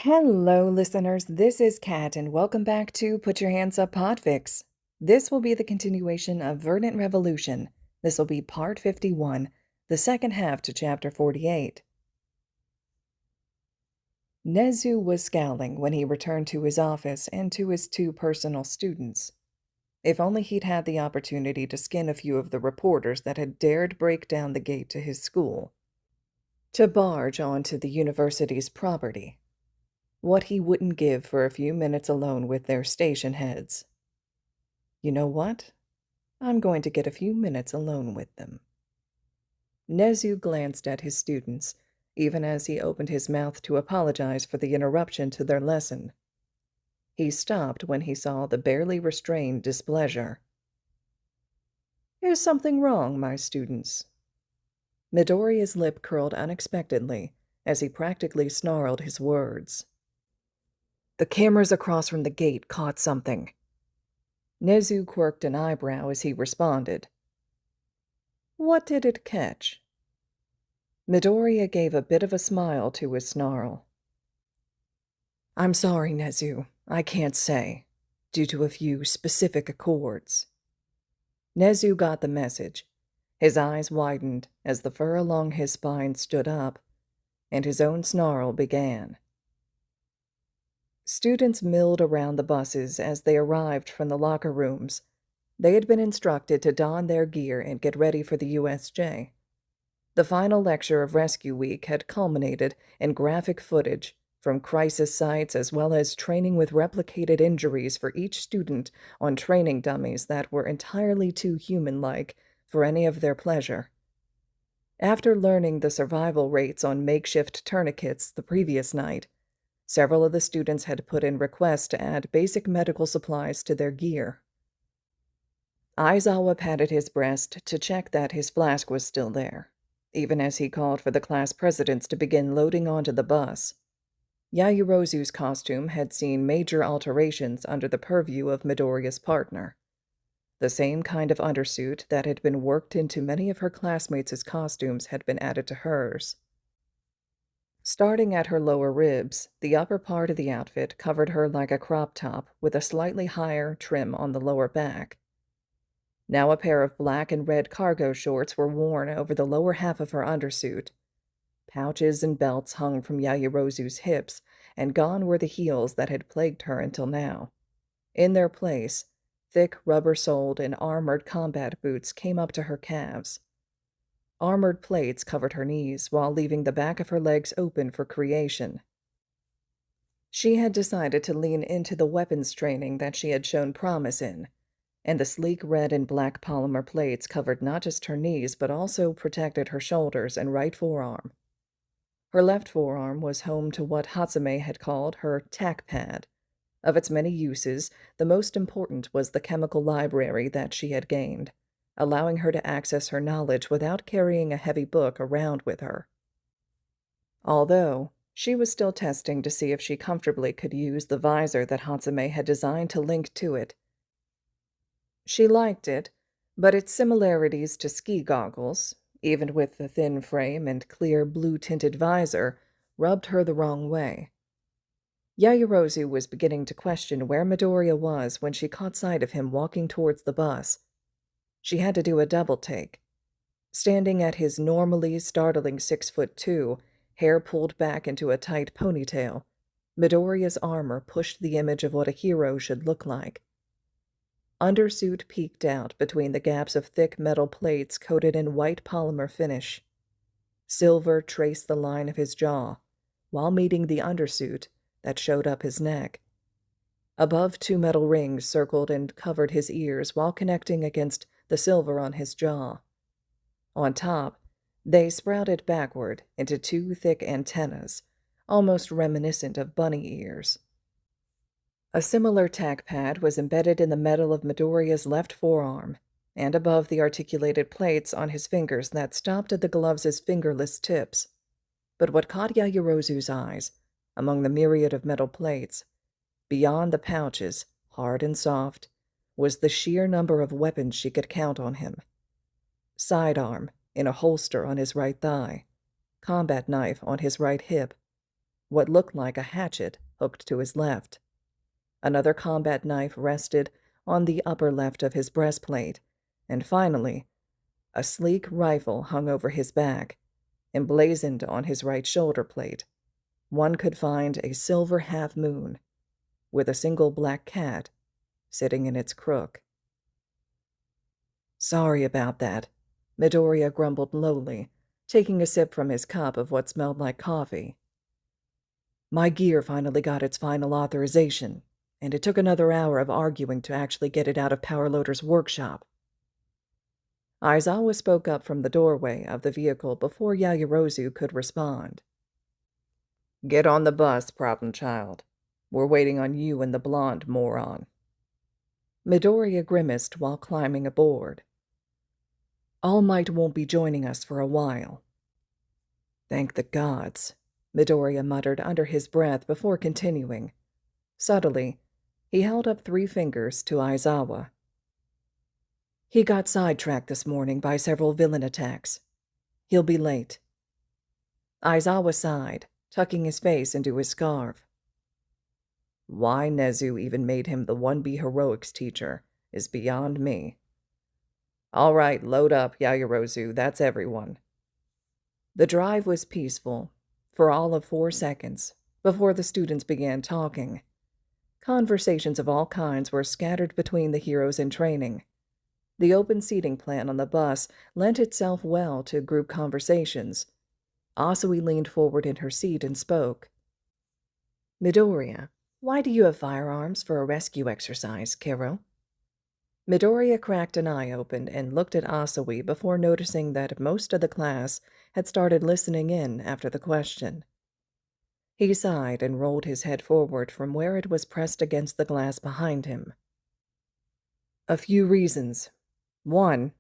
Hello, listeners. This is Kat, and welcome back to Put Your Hands Up Podfics. This will be the continuation of Verdant Revolution. This will be part 51, the second half to chapter 48. Nezu was scowling when he returned to his office and to his two personal students. If only he'd had the opportunity to skin a few of the reporters that had dared break down the gate to his school, to barge onto the university's property. What he wouldn't give for a few minutes alone with their station heads. You know what? I'm going to get a few minutes alone with them. Nezu glanced at his students, even as he opened his mouth to apologize for the interruption to their lesson. He stopped when he saw the barely restrained displeasure. Is something wrong, my students? Midoriya's lip curled unexpectedly as he practically snarled his words. The cameras across from the gate caught something. Nezu quirked an eyebrow as he responded. What did it catch? Midoriya gave a bit of a smile to his snarl. I'm sorry, Nezu. I can't say, due to a few specific accords. Nezu got the message. His eyes widened as the fur along his spine stood up, and his own snarl began. Students milled around the buses as they arrived from the locker rooms. They had been instructed to don their gear and get ready for the USJ. The final lecture of Rescue Week had culminated in graphic footage from crisis sites as well as training with replicated injuries for each student on training dummies that were entirely too human-like for any of their pleasure. After learning the survival rates on makeshift tourniquets the previous night, several of the students had put in requests to add basic medical supplies to their gear. Aizawa patted his breast to check that his flask was still there, even as he called for the class presidents to begin loading onto the bus. Yaoyorozu's costume had seen major alterations under the purview of Midoriya's partner. The same kind of undersuit that had been worked into many of her classmates' costumes had been added to hers. Starting at her lower ribs, the upper part of the outfit covered her like a crop top with a slightly higher trim on the lower back. Now a pair of black and red cargo shorts were worn over the lower half of her undersuit. Pouches and belts hung from Yaoyorozu's hips, and gone were the heels that had plagued her until now. In their place, thick rubber-soled and armored combat boots came up to her calves. Armored plates covered her knees while leaving the back of her legs open for creation. She had decided to lean into the weapons training that she had shown promise in, and the sleek red and black polymer plates covered not just her knees but also protected her shoulders and right forearm. Her left forearm was home to what Hatsume had called her tack pad. Of its many uses, the most important was the chemical library that she had gained, allowing her to access her knowledge without carrying a heavy book around with her. Although, she was still testing to see if she comfortably could use the visor that Hatsume had designed to link to it. She liked it, but its similarities to ski goggles, even with the thin frame and clear blue-tinted visor, rubbed her the wrong way. Yaoyorozu was beginning to question where Midoriya was when she caught sight of him walking towards the bus. She had to do a double take. Standing at his normally startling 6'2", hair pulled back into a tight ponytail, Midoriya's armor pushed the image of what a hero should look like. Undersuit peeked out between the gaps of thick metal plates coated in white polymer finish. Silver traced the line of his jaw, while meeting the undersuit that showed up his neck. Above, two metal rings circled and covered his ears while connecting against the silver on his jaw. On top, they sprouted backward into two thick antennas, almost reminiscent of bunny ears. A similar tack pad was embedded in the metal of Midoriya's left forearm, and above the articulated plates on his fingers that stopped at the gloves' fingerless tips. But what caught Yaoyorozu's eyes, among the myriad of metal plates, beyond the pouches, hard and soft, was the sheer number of weapons she could count on him. Sidearm in a holster on his right thigh, combat knife on his right hip, what looked like a hatchet hooked to his left. Another combat knife rested on the upper left of his breastplate, and finally, a sleek rifle hung over his back, emblazoned on his right shoulder plate. One could find a silver half-moon, with a single black cat sitting in its crook. "Sorry about that," Midoriya grumbled lowly, taking a sip from his cup of what smelled like coffee. "My gear finally got its final authorization, and it took another hour of arguing to actually get it out of Powerloader's workshop." Aizawa spoke up from the doorway of the vehicle before Yaoyorozu could respond. "Get on the bus, problem child. We're waiting on you and the blonde moron." Midoriya grimaced while climbing aboard. "All Might won't be joining us for a while." "Thank the gods," Midoriya muttered under his breath before continuing. Subtly, he held up 3 fingers to Aizawa. "He got sidetracked this morning by several villain attacks. He'll be late." Aizawa sighed, tucking his face into his scarf. Why Nezu even made him the 1B heroics teacher is beyond me. "All right, load up, Yaoyorozu, that's everyone." The drive was peaceful for all of 4 seconds before the students began talking. Conversations of all kinds were scattered between the heroes in training. The open seating plan on the bus lent itself well to group conversations. Asui leaned forward in her seat and spoke. "Midoriya, why do you have firearms for a rescue exercise, Kero?" Midoriya cracked an eye open and looked at Asui before noticing that most of the class had started listening in after the question. He sighed and rolled his head forward from where it was pressed against the glass behind him. "A few reasons. 1.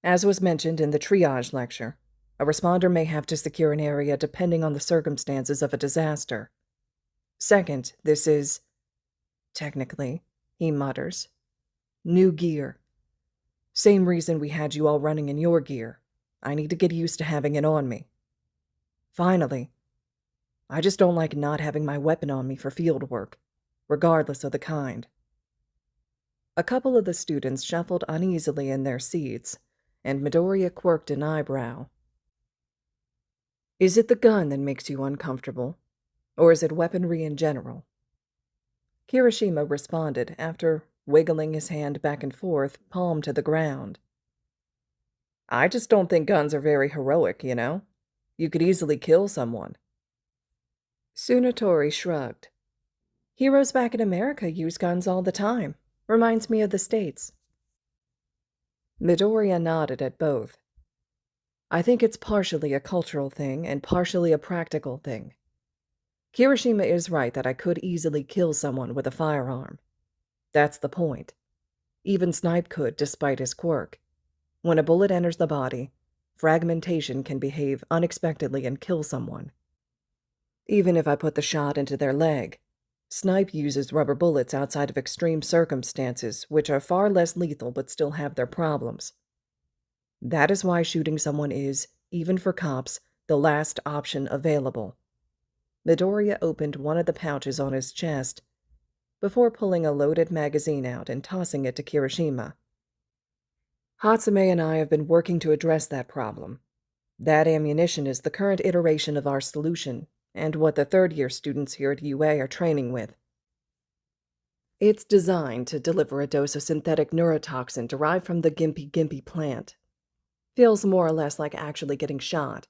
As was mentioned in the triage lecture, a responder may have to secure an area depending on the circumstances of a disaster. 2nd, this is, technically, he mutters, new gear. Same reason we had you all running in your gear. I need to get used to having it on me. Finally, I just don't like not having my weapon on me for field work, regardless of the kind." A couple of the students shuffled uneasily in their seats, and Midoriya quirked an eyebrow. "Is it the gun that makes you uncomfortable, or is it weaponry in general?" Kirishima responded after wiggling his hand back and forth, palm to the ground. "I just don't think guns are very heroic, you know? You could easily kill someone." Tsunatori shrugged. "Heroes back in America use guns all the time. Reminds me of the States." Midoriya nodded at both. "I think it's partially a cultural thing and partially a practical thing. Kirishima is right that I could easily kill someone with a firearm. That's the point. Even Snipe could, despite his quirk. When a bullet enters the body, fragmentation can behave unexpectedly and kill someone. Even if I put the shot into their leg, Snipe uses rubber bullets outside of extreme circumstances, which are far less lethal but still have their problems. That is why shooting someone is, even for cops, the last option available." Midoriya opened one of the pouches on his chest before pulling a loaded magazine out and tossing it to Kirishima. "Hatsume and I have been working to address that problem. That ammunition is the current iteration of our solution, and what the third-year students here at UA are training with. It's designed to deliver a dose of synthetic neurotoxin derived from the Gimpy plant. Feels more or less like actually getting shot.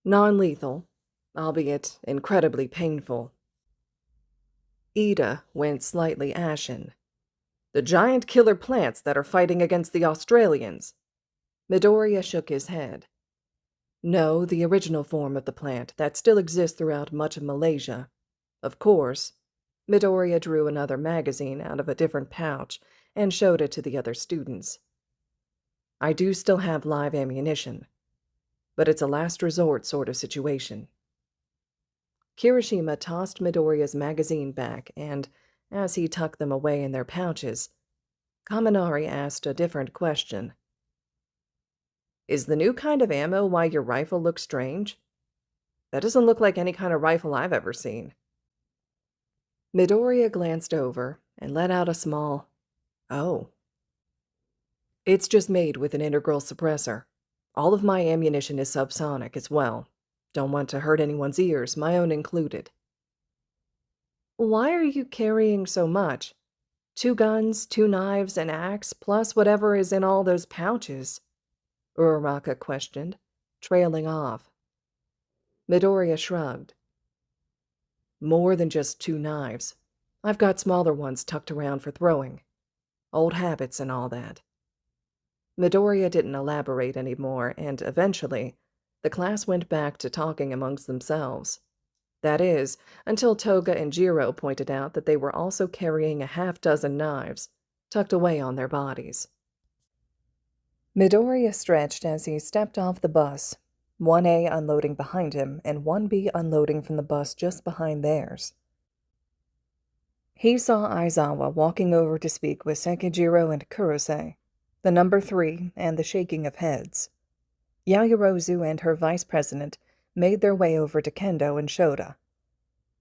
Non-lethal, albeit incredibly painful." Ida went slightly ashen. "The giant killer plants that are fighting against the Australians." Midoriya shook his head. "No, the original form of the plant that still exists throughout much of Malaysia. Of course." Midoriya drew another magazine out of a different pouch and showed it to the other students. "I do still have live ammunition, but it's a last resort sort of situation." Kirishima tossed Midoriya's magazine back, and, as he tucked them away in their pouches, Kaminari asked a different question. "Is the new kind of ammo why your rifle looks strange?" That doesn't look like any kind of rifle I've ever seen." Midoriya glanced over and let out a small, "Oh." "It's just made with an integral suppressor. All of my ammunition is subsonic as well. Don't want to hurt anyone's ears, my own included." "Why are you carrying so much? 2 guns, 2 knives, an axe, plus whatever is in all those pouches?" Uraraka questioned, trailing off. Midoriya shrugged. "More than just 2 knives. I've got smaller ones tucked around for throwing. Old habits and all that." Midoriya didn't elaborate anymore, and eventually, the class went back to talking amongst themselves. That is, until Toga and Jiro pointed out that they were also carrying a half-dozen knives, tucked away on their bodies. Midoriya stretched as he stepped off the bus, 1A unloading behind him and 1B unloading from the bus just behind theirs. He saw Aizawa walking over to speak with Sekijiro and Kurose, the number 3, and the shaking of heads. Yayorozu and her vice president made their way over to Kendo and Shota.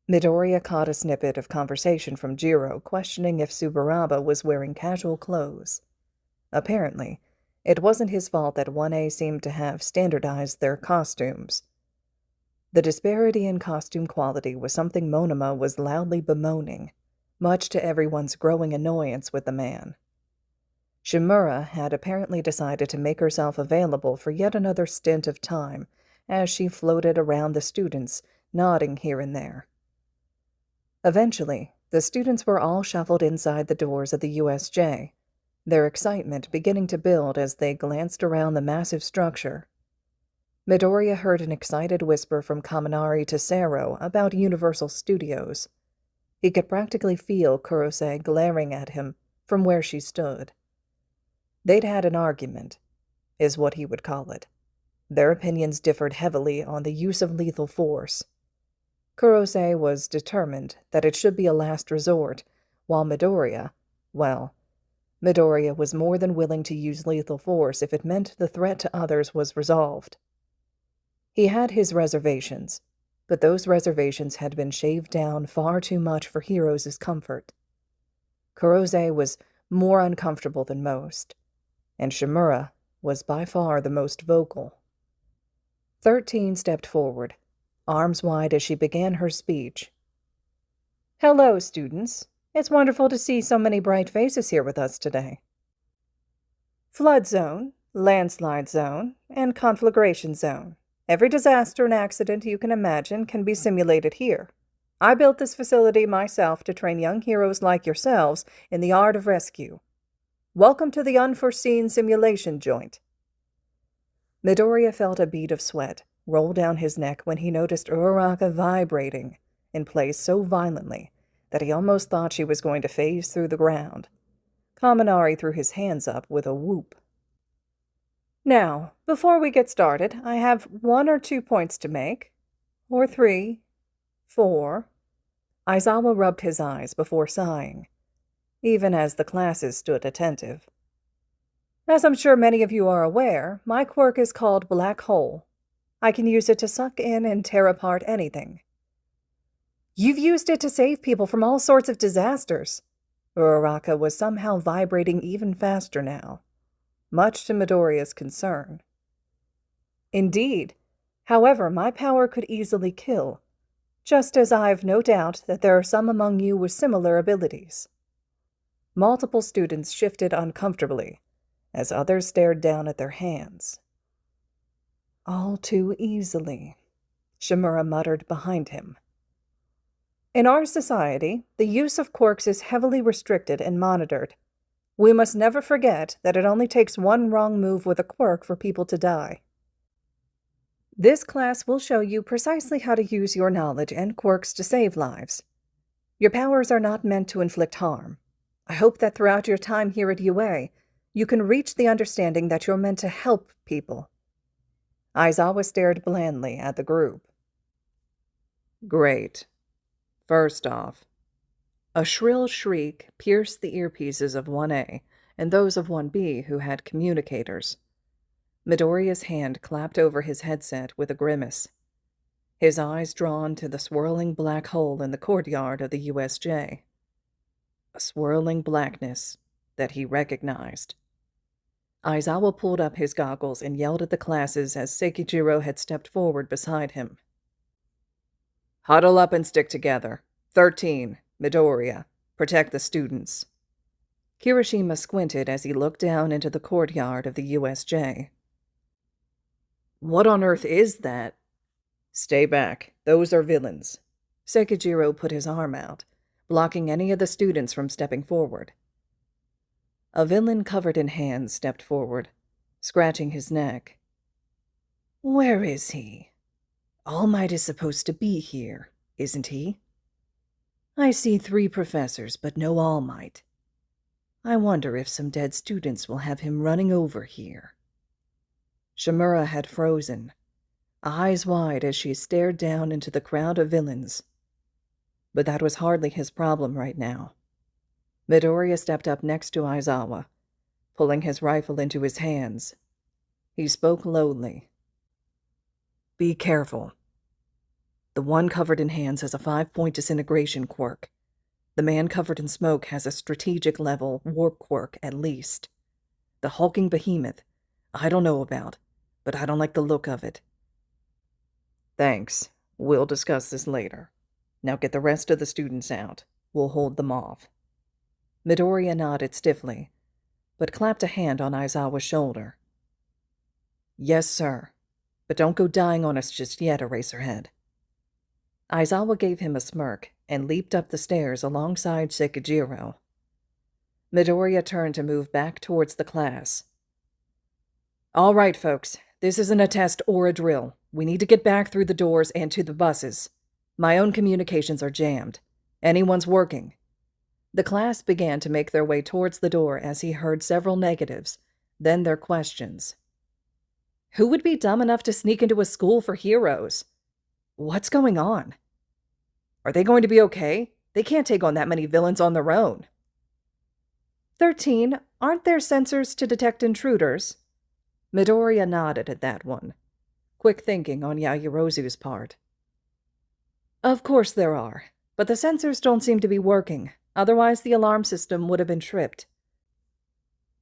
Midoriya caught a snippet of conversation from Jiro questioning if Tsuburaba was wearing casual clothes. Apparently, it wasn't his fault that 1A seemed to have standardized their costumes. The disparity in costume quality was something Monoma was loudly bemoaning, much to everyone's growing annoyance with the man. Shimura had apparently decided to make herself available for yet another stint of time as she floated around the students, nodding here and there. Eventually, the students were all shuffled inside the doors of the USJ, their excitement beginning to build as they glanced around the massive structure. Midoriya heard an excited whisper from Kaminari to Sero about Universal Studios. He could practically feel Kurose glaring at him from where she stood. They'd had an argument, is what he would call it. Their opinions differed heavily on the use of lethal force. Kurose was determined that it should be a last resort, while Midoriya was more than willing to use lethal force if it meant the threat to others was resolved. He had his reservations, but those reservations had been shaved down far too much for Heroes' comfort. Kurose was more uncomfortable than most, and Shimura was by far the most vocal. 13 stepped forward, arms wide as she began her speech. "Hello, students. It's wonderful to see so many bright faces here with us today. Flood zone, landslide zone, and conflagration zone. Every disaster and accident you can imagine can be simulated here. I built this facility myself to train young heroes like yourselves in the art of rescue. Welcome to the unforeseen simulation joint." Midoriya felt a bead of sweat roll down his neck when he noticed Uraraka vibrating in place so violently that he almost thought she was going to phase through the ground. Kaminari threw his hands up with a whoop. "Now, before we get started, I have 1 or 2 points to make. Or 3, 4. Aizawa rubbed his eyes before sighing, even as the classes stood attentive. "As I'm sure many of you are aware, my quirk is called Black Hole. I can use it to suck in and tear apart anything." "You've used it to save people from all sorts of disasters." Uraraka was somehow vibrating even faster now, much to Midoriya's concern. "Indeed. However, my power could easily kill, just as I've no doubt that there are some among you with similar abilities." Multiple students shifted uncomfortably, as others stared down at their hands. "All too easily," Shimura muttered behind him. "In our society, the use of quirks is heavily restricted and monitored. We must never forget that it only takes one wrong move with a quirk for people to die. This class will show you precisely how to use your knowledge and quirks to save lives. Your powers are not meant to inflict harm. I hope that throughout your time here at UA, you can reach the understanding that you're meant to help people." Aizawa stared blandly at the group. "Great. First off," a shrill shriek pierced the earpieces of 1A and those of 1B who had communicators. Midoriya's hand clapped over his headset with a grimace. his eyes drawn to the swirling black hole in the courtyard of the USJ. A swirling blackness that he recognized. Aizawa pulled up his goggles and yelled at the classes as Sekijiro had stepped forward beside him. "Huddle up and stick together. 13, Midoriya. Protect the students." Kirishima squinted as he looked down into the courtyard of the USJ. "What on earth is that?" "Stay back. Those are villains." Sekijiro put his arm out, blocking any of the students from stepping forward. A villain covered in hands stepped forward, scratching his neck. "Where is he? All Might is supposed to be here, isn't he? I see 3 professors, but no All Might. I wonder if some dead students will have him running over here." Shimura had frozen, eyes wide as she stared down into the crowd of villains. But that was hardly his problem right now. Midoriya stepped up next to Aizawa, pulling his rifle into his hands. He spoke lowly. "Be careful. The one covered in hands has a 5-point disintegration quirk. The man covered in smoke has a strategic level warp quirk at least. The hulking behemoth, I don't know about, but I don't like the look of it." "Thanks. We'll discuss this later. Now get the rest of the students out. We'll hold them off." Midoriya nodded stiffly, but clapped a hand on Aizawa's shoulder. "Yes, sir. But don't go dying on us just yet, Eraserhead." Aizawa gave him a smirk and leaped up the stairs alongside Sekijiro. Midoriya turned to move back towards the class. "All right, folks. This isn't a test or a drill. We need to get back through the doors and to the buses. My own communications are jammed. Anyone's working." The class began to make their way towards the door as he heard several negatives, then their questions. "Who would be dumb enough to sneak into a school for heroes? What's going on? Are they going to be okay? They can't take on that many villains on their own." 13, aren't there sensors to detect intruders?" Midoriya nodded at that one. Quick thinking on Yaoyorozu's part. "Of course there are, but the sensors don't seem to be working. Otherwise the alarm system would have been tripped.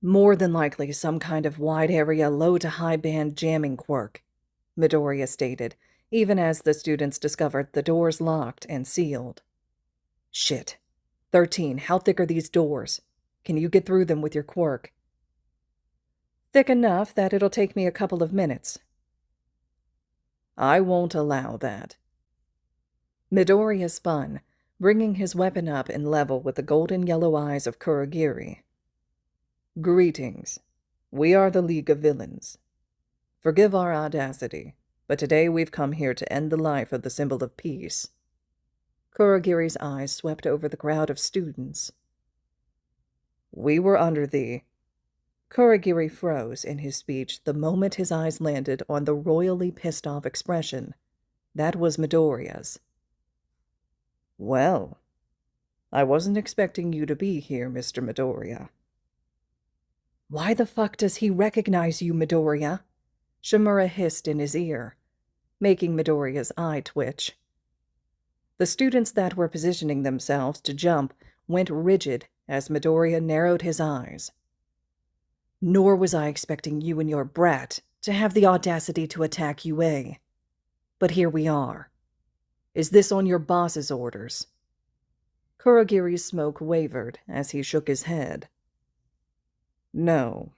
More than likely some kind of wide-area low-to-high band jamming quirk," Midoriya stated, even as the students discovered the doors locked and sealed. "Shit. 13, how thick are these doors? Can you get through them with your quirk?" "Thick enough that it'll take me a couple of minutes." "I won't allow that." Midoriya spun, bringing his weapon up in level with the golden yellow eyes of Kurogiri. "Greetings. We are the League of Villains. Forgive our audacity, but today we've come here to end the life of the symbol of peace." Kurogiri's eyes swept over the crowd of students. "We were under the—" Kurogiri froze in his speech the moment his eyes landed on the royally pissed-off expression. That was Midoriya's. "Well, I wasn't expecting you to be here, Mr. Midoriya." "Why the fuck does he recognize you, Midoriya?" Shimura hissed in his ear, making Midoriya's eye twitch. The students that were positioning themselves to jump went rigid as Midoriya narrowed his eyes. "Nor was I expecting you and your brat to have the audacity to attack UA. But here we are. Is this on your boss's orders?" Kurogiri's smoke wavered as he shook his head. "No.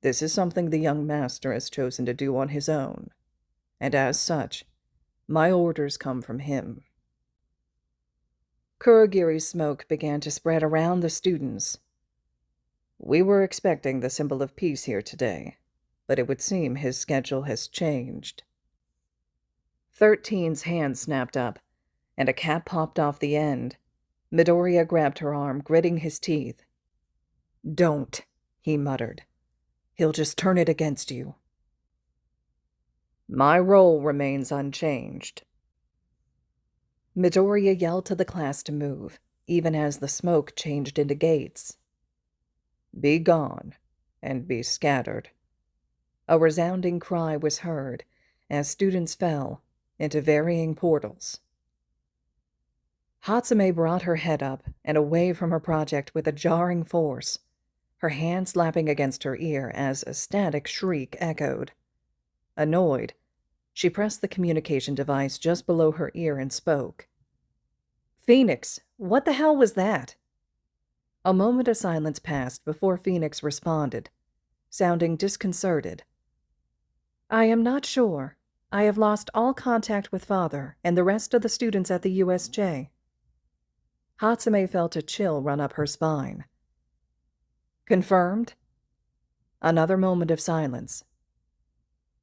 This is something the young master has chosen to do on his own, and as such, my orders come from him." Kurogiri's smoke began to spread around the students. "We were expecting the symbol of peace here today, but it would seem his schedule has changed." 13's hand snapped up, and a cap popped off the end. Midoriya grabbed her arm, gritting his teeth. "Don't," he muttered. "He'll just turn it against you." "My role remains unchanged." Midoriya yelled to the class to move, even as the smoke changed into gates. "Be gone, and be scattered." A resounding cry was heard as students fell, into varying portals. Hatsume brought her head up and away from her project with a jarring force, her hand slapping against her ear as a static shriek echoed. Annoyed, she pressed the communication device just below her ear and spoke. "Phoenix, what the hell was that?" A moment of silence passed before Phoenix responded, sounding disconcerted. "I am not sure. I have lost all contact with Father and the rest of the students at the USJ." Hatsume felt a chill run up her spine. "Confirmed?" Another moment of silence.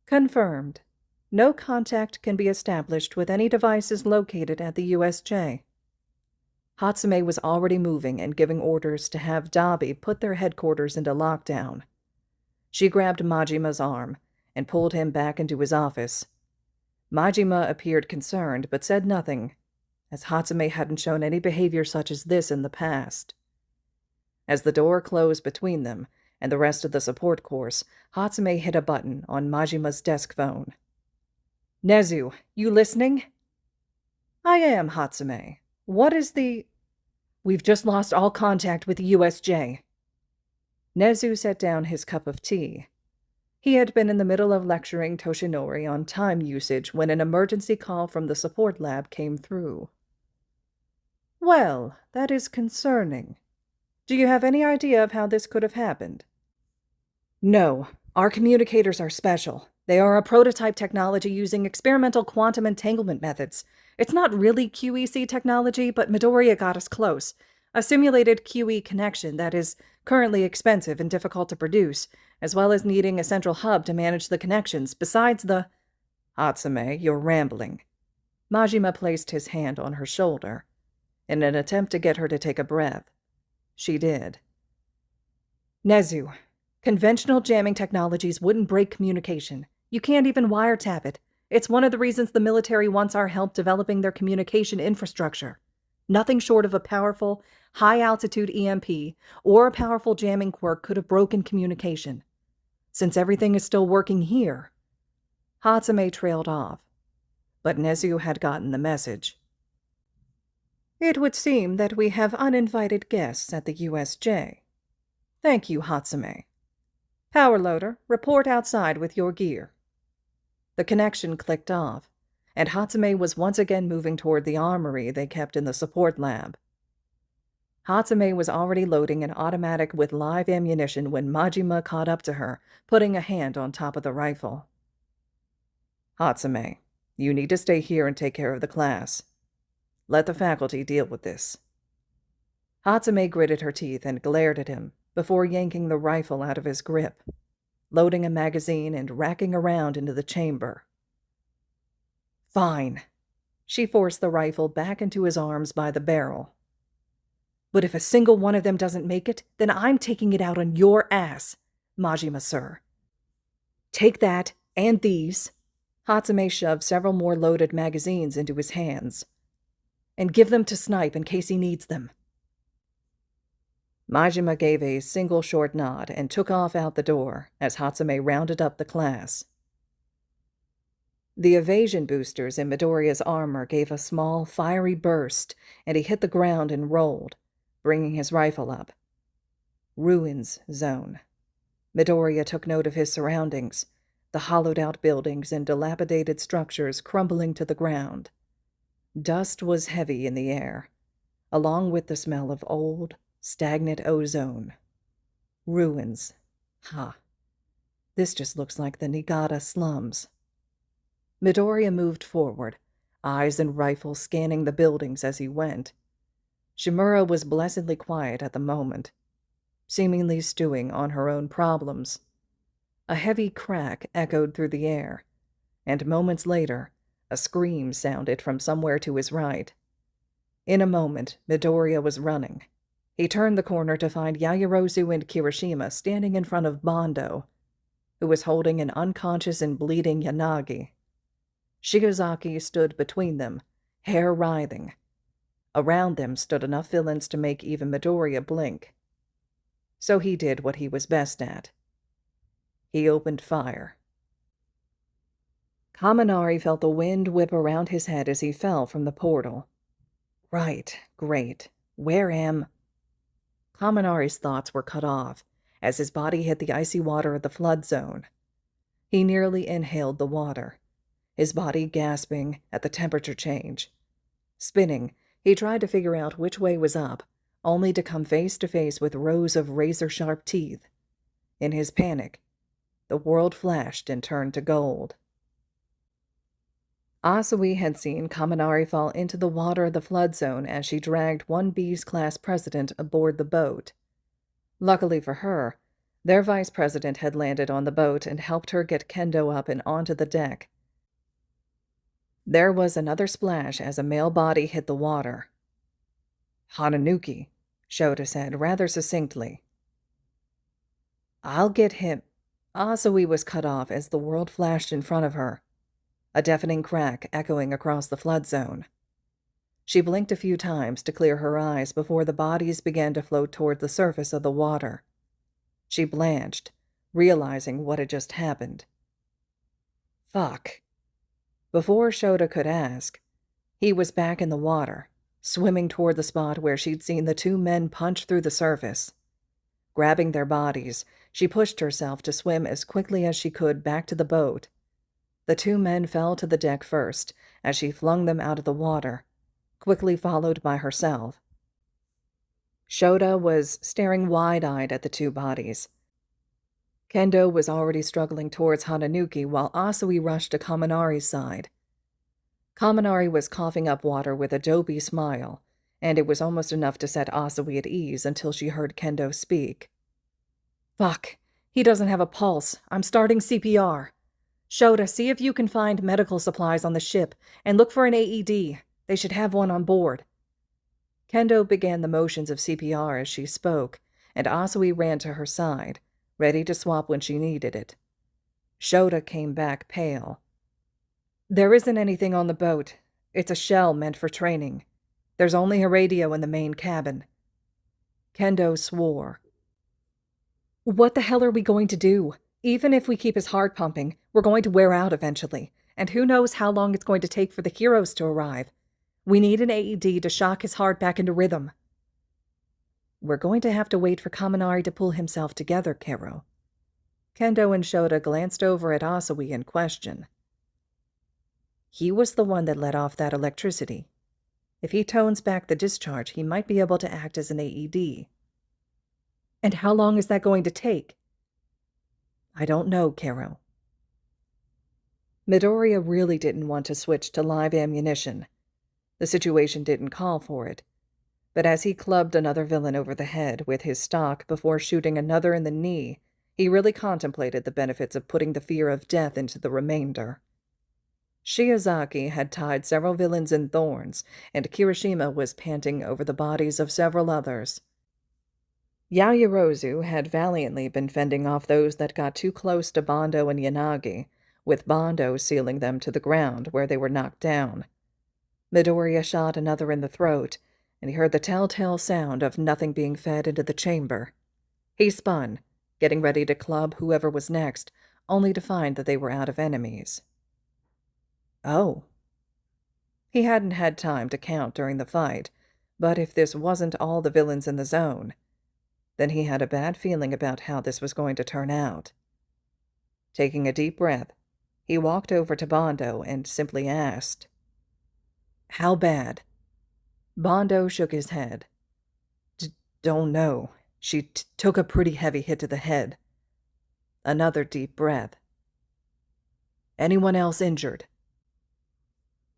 "Confirmed. No contact can be established with any devices located at the USJ." Hatsume was already moving and giving orders to have Dabi put their headquarters into lockdown. She grabbed Majima's arm and pulled him back into his office. Majima appeared concerned but said nothing, as Hatsume hadn't shown any behavior such as this in the past. As the door closed between them and the rest of the support course, Hatsume hit a button on Majima's desk phone. "Nezu, you listening?" "I am, Hatsume. What is the—" "We've just lost all contact with the USJ." Nezu set down his cup of tea. He had been in the middle of lecturing Toshinori on time usage when an emergency call from the support lab came through. "Well, that is concerning. Do you have any idea of how this could have happened?" "No. Our communicators are special. They are a prototype technology using experimental quantum entanglement methods. It's not really QEC technology, but Midoriya got us close. A simulated QE connection that is currently expensive and difficult to produce, as well as needing a central hub to manage the connections, besides the—" "Hatsume, you're rambling." Majima placed his hand on her shoulder, in an attempt to get her to take a breath. She did. "Nezu, conventional jamming technologies wouldn't break communication. You can't even wiretap it. It's one of the reasons the military wants our help developing their communication infrastructure. Nothing short of a powerful, high-altitude EMP or a powerful jamming quirk could have broken communication. Since everything is still working here—" Hatsume trailed off, but Nezu had gotten the message. "It would seem that we have uninvited guests at the USJ. Thank you, Hatsume. Power loader, report outside with your gear." The connection clicked off, and Hatsume was once again moving toward the armory they kept in the support lab. Hatsume was already loading an automatic with live ammunition when Majima caught up to her, putting a hand on top of the rifle. "Hatsume, you need to stay here and take care of the class. Let the faculty deal with this." Hatsume gritted her teeth and glared at him before yanking the rifle out of his grip, loading a magazine and racking around into the chamber. "Fine." She forced the rifle back into his arms by the barrel. "But if a single one of them doesn't make it, then I'm taking it out on your ass, Majima, sir. Take that, and these." Hatsume shoved several more loaded magazines into his hands. "And give them to Snipe in case he needs them." Majima gave a single short nod and took off out the door as Hatsume rounded up the class. The evasion boosters in Midoriya's armor gave a small, fiery burst, and he hit the ground and rolled, bringing his rifle up. Ruins zone. Midoriya took note of his surroundings, the hollowed-out buildings and dilapidated structures crumbling to the ground. Dust was heavy in the air, along with the smell of old, stagnant ozone. Ruins. This just looks like the Niigata slums. Midoriya moved forward, eyes and rifle scanning the buildings as he went. Shimura was blessedly quiet at the moment, seemingly stewing on her own problems. A heavy crack echoed through the air, and moments later, a scream sounded from somewhere to his right. In a moment, Midoriya was running. He turned the corner to find Yaoyorozu and Kirishima standing in front of Bondo, who was holding an unconscious and bleeding Yanagi. Shigezaki stood between them, hair writhing. Around them stood enough villains to make even Midoriya blink. So he did what he was best at. He opened fire. Kaminari felt the wind whip around his head as he fell from the portal. Right, great. Where am... Kaminari's thoughts were cut off as his body hit the icy water of the flood zone. He nearly inhaled the water, his body gasping at the temperature change. Spinning, he tried to figure out which way was up, only to come face to face with rows of razor-sharp teeth. In his panic, the world flashed and turned to gold. Asui had seen Kaminari fall into the water of the flood zone as she dragged 1B's class president aboard the boat. Luckily for her, their vice president had landed on the boat and helped her get Kendo up and onto the deck. There was another splash as a male body hit the water. "Hananuki," Shota said rather succinctly. "I'll get him." Asui was cut off as the world flashed in front of her, a deafening crack echoing across the flood zone. She blinked a few times to clear her eyes before the bodies began to float toward the surface of the water. She blanched, realizing what had just happened. Fuck. Before Shota could ask, he was back in the water, swimming toward the spot where she'd seen the two men punch through the surface. Grabbing their bodies, she pushed herself to swim as quickly as she could back to the boat. The two men fell to the deck first as she flung them out of the water, quickly followed by herself. Shota was staring wide-eyed at the two bodies. Kendo was already struggling towards Hananuki while Asui rushed to Kaminari's side. Kaminari was coughing up water with a dopey smile, and it was almost enough to set Asui at ease until she heard Kendo speak. "Fuck, he doesn't have a pulse. I'm starting CPR. Shota, see if you can find medical supplies on the ship, and look for an AED. They should have one on board." Kendo began the motions of CPR as she spoke, and Asui ran to her side, ready to swap when she needed it. Shota came back pale. "There isn't anything on the boat. It's a shell meant for training. There's only a radio in the main cabin." Kendo swore. "What the hell are we going to do? Even if we keep his heart pumping, we're going to wear out eventually, and who knows how long it's going to take for the heroes to arrive. We need an AED to shock his heart back into rhythm." "We're going to have to wait for Kaminari to pull himself together, Kero." Kendo and Shota glanced over at Asui in question. "He was the one that let off that electricity. If he tones back the discharge, he might be able to act as an AED." "And how long is that going to take?" "I don't know, Kero." Midoriya really didn't want to switch to live ammunition. The situation didn't call for it. But as he clubbed another villain over the head with his stock before shooting another in the knee, he really contemplated the benefits of putting the fear of death into the remainder. Shiozaki had tied several villains in thorns, and Kirishima was panting over the bodies of several others. Yaoyorozu had valiantly been fending off those that got too close to Bondo and Yanagi, with Bondo sealing them to the ground where they were knocked down. Midoriya shot another in the throat, and he heard the telltale sound of nothing being fed into the chamber. He spun, getting ready to club whoever was next, only to find that they were out of enemies. Oh. He hadn't had time to count during the fight, but if this wasn't all the villains in the zone, then he had a bad feeling about how this was going to turn out. Taking a deep breath, he walked over to Bondo and simply asked, "How bad?" Bondo shook his head. "Don't know. She took a pretty heavy hit to the head." Another deep breath. "Anyone else injured?"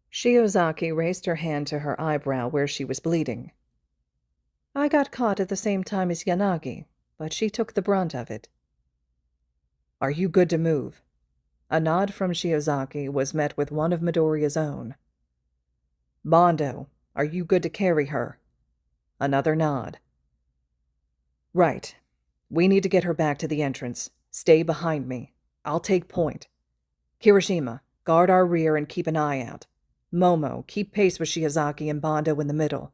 Shiozaki raised her hand to her eyebrow where she was bleeding. "I got caught at the same time as Yanagi, but she took the brunt of it." "Are you good to move?" A nod from Shiozaki was met with one of Midoriya's own. "Bondo, are you good to carry her?" Another nod. "Right. We need to get her back to the entrance. Stay behind me. I'll take point. Kirishima, guard our rear and keep an eye out. Momo, keep pace with Shiozaki and Bondo in the middle.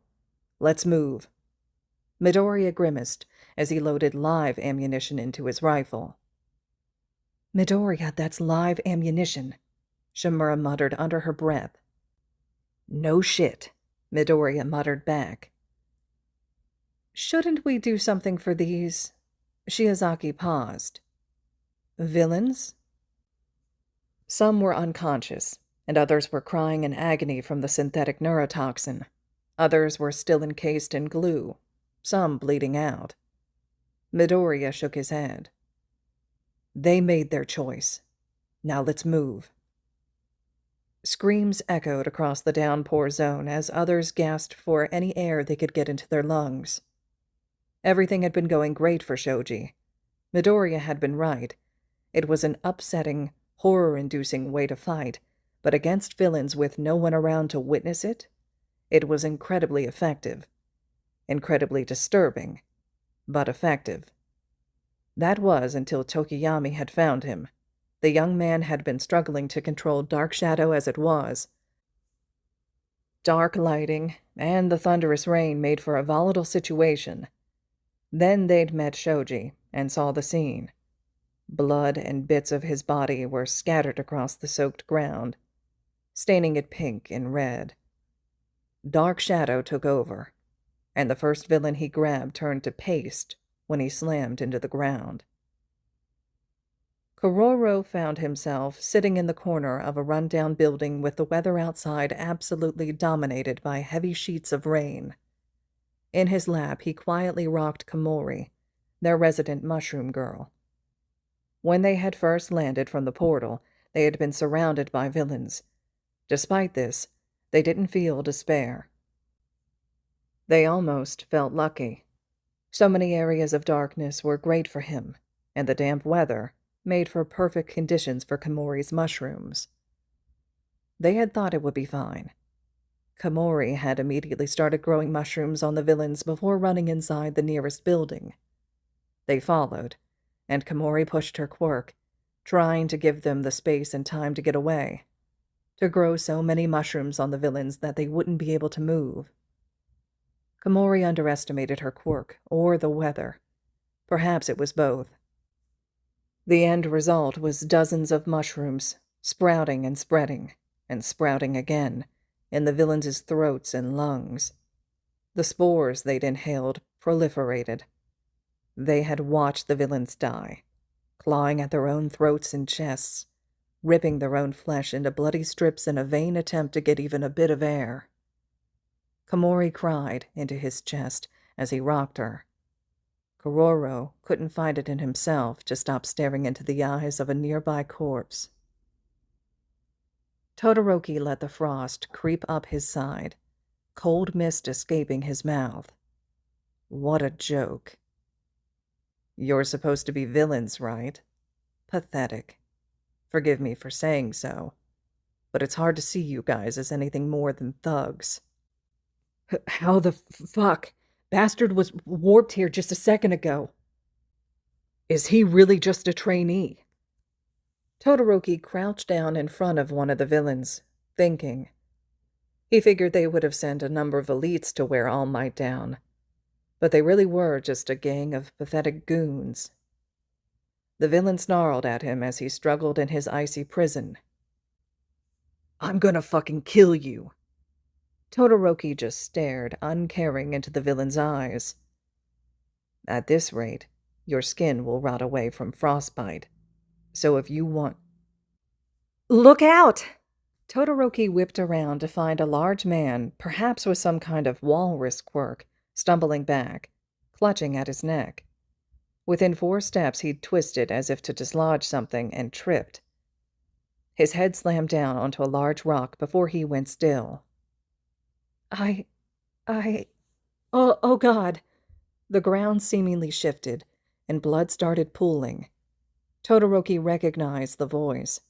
Let's move." Midoriya grimaced as he loaded live ammunition into his rifle. "Midoriya, that's live ammunition." Shimura muttered under her breath. No shit, Midoriya muttered back. Shouldn't we do something for these? Shiozaki paused. Villains? Some were unconscious, and others were crying in agony from the synthetic neurotoxin. Others were still encased in glue, some bleeding out. Midoriya shook his head. They made their choice. Now let's move. Screams echoed across the downpour zone as others gasped for any air they could get into their lungs. Everything had been going great for Shoji. Midoriya had been right. It was an upsetting, horror-inducing way to fight, but against villains with no one around to witness it, it was incredibly effective. Incredibly disturbing, but effective. That was until Tokiyami had found him. The young man had been struggling to control Dark Shadow as it was. Dark lighting and the thunderous rain made for a volatile situation. Then they'd met Shoji and saw the scene. Blood and bits of his body were scattered across the soaked ground, staining it pink and red. Dark Shadow took over, and the first villain he grabbed turned to paste when he slammed into the ground. Kororo found himself sitting in the corner of a rundown building with the weather outside absolutely dominated by heavy sheets of rain. In his lap, he quietly rocked Komori, their resident mushroom girl. When they had first landed from the portal, they had been surrounded by villains. Despite this, they didn't feel despair. They almost felt lucky. So many areas of darkness were great for him, and the damp weather made for perfect conditions for Komori's mushrooms. They had thought it would be fine. Komori had immediately started growing mushrooms on the villains before running inside the nearest building. They followed, and Komori pushed her quirk, trying to give them the space and time to get away, to grow so many mushrooms on the villains that they wouldn't be able to move. Komori underestimated her quirk, or the weather. Perhaps it was both. The end result was dozens of mushrooms, sprouting and sprouting again, in the villains' throats and lungs. The spores they'd inhaled proliferated. They had watched the villains die, clawing at their own throats and chests, ripping their own flesh into bloody strips in a vain attempt to get even a bit of air. Komori cried into his chest as he rocked her. Kororo couldn't find it in himself to stop staring into the eyes of a nearby corpse. Todoroki let the frost creep up his side, cold mist escaping his mouth. What a joke. You're supposed to be villains, right? Pathetic. Forgive me for saying so, but it's hard to see you guys as anything more than thugs. How the fuck? Bastard was warped here just a second ago. Is he really just a trainee? Todoroki crouched down in front of one of the villains, thinking. He figured they would have sent a number of elites to wear All Might down, but they really were just a gang of pathetic goons. The villain snarled at him as he struggled in his icy prison. I'm gonna fucking kill you. Todoroki just stared, uncaring, into the villain's eyes. At this rate, your skin will rot away from frostbite. So if you want... Look out! Todoroki whipped around to find a large man, perhaps with some kind of walrus quirk, stumbling back, clutching at his neck. Within 4 steps, he'd twisted as if to dislodge something and tripped. His head slammed down onto a large rock before he went still. Oh God. The ground seemingly shifted, and blood started pooling. Todoroki recognized the voice.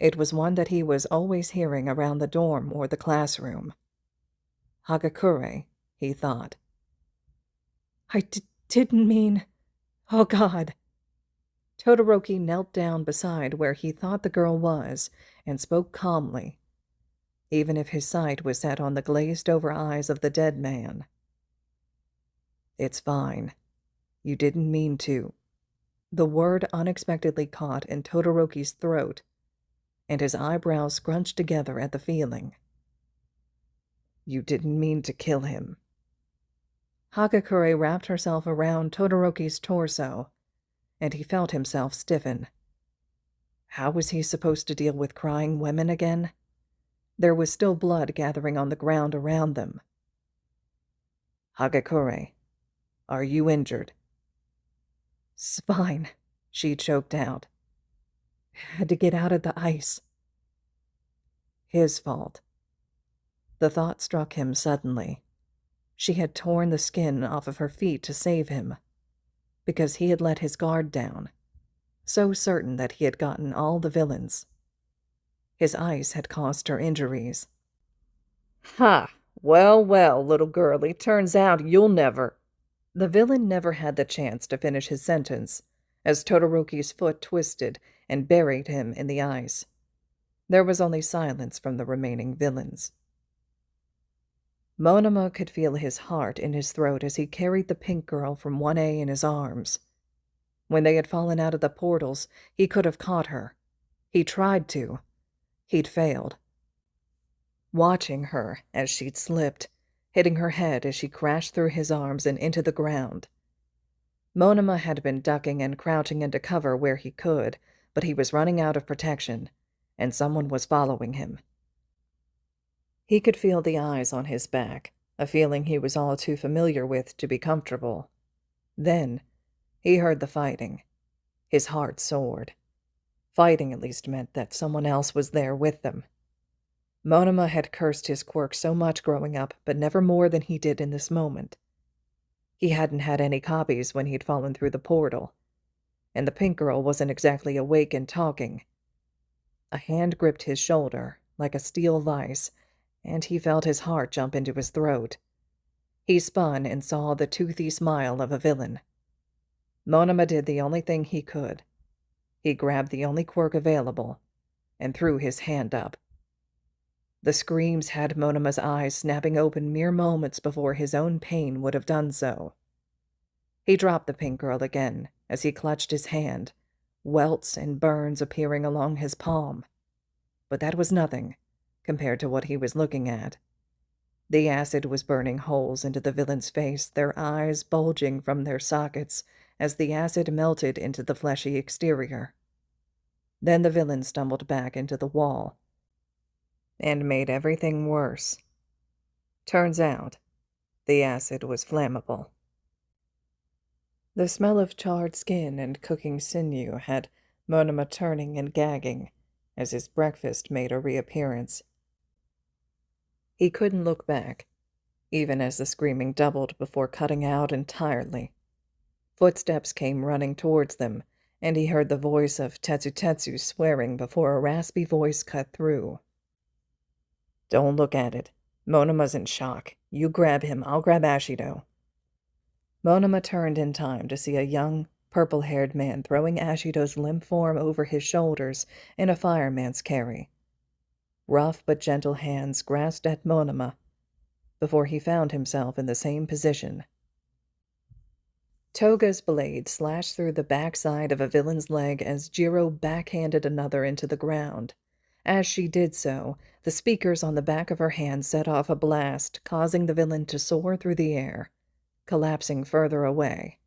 It was one that he was always hearing around the dorm or the classroom. Hagakure, he thought. I didn't mean... Oh God. Todoroki knelt down beside where he thought the girl was and spoke calmly, even if his sight was set on the glazed-over eyes of the dead man. It's fine. You didn't mean to. The word unexpectedly caught in Todoroki's throat, and his eyebrows scrunched together at the feeling. "You didn't mean to kill him." Hagakure wrapped herself around Todoroki's torso, and he felt himself stiffen. How was he supposed to deal with crying women again? There was still blood gathering on the ground around them. "Hagakure, are you injured?" "Spine," she choked out. "Had to get out of the ice." His fault. The thought struck him suddenly. She had torn the skin off of her feet to save him, because he had let his guard down, so certain that he had gotten all the villains. His ice had caused her injuries. "Ha! Well, well, little girlie, turns out you'll never—" The villain never had the chance to finish his sentence, as Todoroki's foot twisted and buried him in the ice. There was only silence from the remaining villains. Monoma could feel his heart in his throat as he carried the pink girl from 1A in his arms. When they had fallen out of the portals, he could have caught her. He tried to. He'd failed. Watching her as she'd slipped, hitting her head as she crashed through his arms and into the ground. Monoma had been ducking and crouching into cover where he could, but he was running out of protection, and someone was following him. He could feel the eyes on his back, a feeling he was all too familiar with to be comfortable. Then, he heard the fighting. His heart soared. Fighting at least meant that someone else was there with them. Monoma had cursed his quirk so much growing up, but never more than he did in this moment. He hadn't had any copies when he'd fallen through the portal, and the pink girl wasn't exactly awake and talking. A hand gripped his shoulder, like a steel vise, and he felt his heart jump into his throat. He spun and saw the toothy smile of a villain. Monoma did the only thing he could. He grabbed the only quirk available and threw his hand up. The screams had Monoma's eyes snapping open mere moments before his own pain would have done so. He dropped the pink girl again as he clutched his hand, welts and burns appearing along his palm. But that was nothing compared to what he was looking at. The acid was burning holes into the villain's face, their eyes bulging from their sockets as the acid melted into the fleshy exterior. Then the villain stumbled back into the wall and made everything worse. Turns out, the acid was flammable. The smell of charred skin and cooking sinew had Monoma turning and gagging as his breakfast made a reappearance. He couldn't look back, even as the screaming doubled before cutting out entirely. Footsteps came running towards them, and he heard the voice of Tetsu swearing before a raspy voice cut through. "Don't look at it. Monoma's in shock. You grab him, I'll grab Ashido." Monoma turned in time to see a young, purple-haired man throwing Ashido's limp form over his shoulders in a fireman's carry. Rough but gentle hands grasped at Monoma before he found himself in the same position. Toga's blade slashed through the backside of a villain's leg as Jiro backhanded another into the ground. As she did so, the speakers on the back of her hand set off a blast, causing the villain to soar through the air, collapsing further away.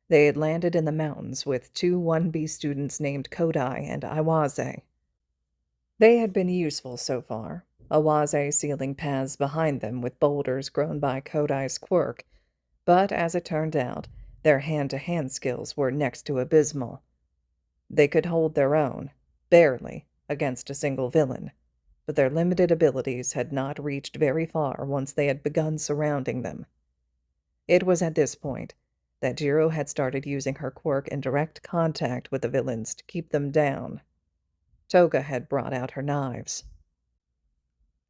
They had landed in the mountains with two 1B students named Kodai and Iwase. They had been useful so far, Iwase sealing paths behind them with boulders grown by Kodai's quirk, but as it turned out, their hand-to-hand skills were next to abysmal. They could hold their own, barely, against a single villain, but their limited abilities had not reached very far once they had begun surrounding them. It was at this point that Jiro had started using her quirk in direct contact with the villains to keep them down. Toga had brought out her knives.